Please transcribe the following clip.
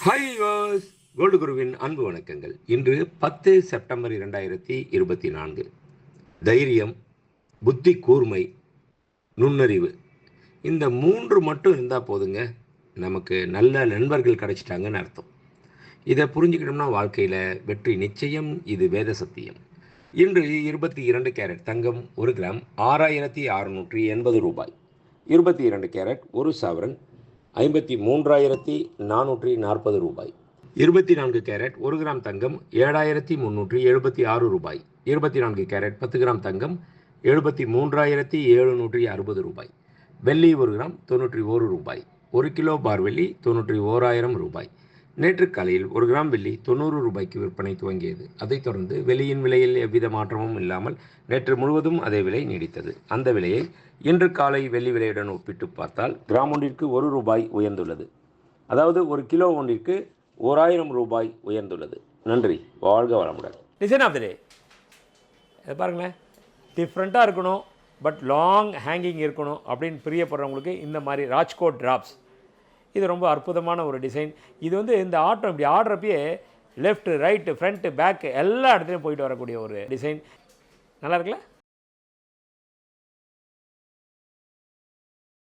Hi was gold குருவின் அன்பு வணக்கங்கள். இன்று 10 செப்டம்பர் 2024. தைரியம், புத்தி கூர்மை, நுண்ணறிவு, இந்த 3 மட்டும் இருந்தால் போதுங்க, நமக்கு நல்ல நண்பர்கள் கிடைச்சிட்டாங்கன்னு அர்த்தம். இதை புரிஞ்சுக்கிட்டோம்னா வாழ்க்கையில் வெற்றி நிச்சயம். இது வேத சத்தியம். இன்று 22 கேரட் தங்கம் 1 கிராம் 6680 ரூபாய். 22 கேரட் 1 சவரன் 53,440 ரூபாய். 24 கேரட் 1 கிராம் தங்கம் 7,376 ரூபாய். 24 கேரட் 10 கிராம் தங்கம் 73,760 ரூபாய். வெள்ளி 1 கிராம் 91 ரூபாய். 1 கிலோ பார் வெள்ளி 91,000 ரூபாய். நேற்று காலையில் 1 கிராம் வெள்ளி 90 ரூபாய்க்கு விற்பனை துவங்கியது. அதைத் தொடர்ந்து வெள்ளியின் விலையில் எவ்வித மாற்றமும் இல்லாமல் நேற்று முழுவதும் அதே விலை நீடித்தது. அந்த விலையை இன்று காலை வெள்ளி விலையுடன் ஒப்பிட்டு பார்த்தால் கிராம் ஒன்றிற்கு 1 ரூபாய் உயர்ந்துள்ளது. அதாவது 1 கிலோ ஒன்றிற்கு 1000 ரூபாய் உயர்ந்துள்ளது. நன்றி. வாழ்க வளமுடன். டிசைன் ஆஃப் த டே இது பாருங்களேன், டிஃப்ரெண்ட்டாக இருக்கணும், பட் லாங் ஹேங்கிங் இருக்கணும் அப்படின்னு பிரியப்படுறவங்களுக்கு இந்த மாதிரி ராஜ்கோட் ட்ராப்ஸ் இது ரொம்ப அற்புதமான ஒரு டிசைன். இது இந்த ஆட்டம் இப்படி ஆடுறப்பயே லெஃப்ட் ரைட்டு ஃப்ரண்ட்டு பேக்கு எல்லா இடத்துலையும் போயிட்டு வரக்கூடிய ஒரு டிசைன். நல்லா இருக்குல்ல?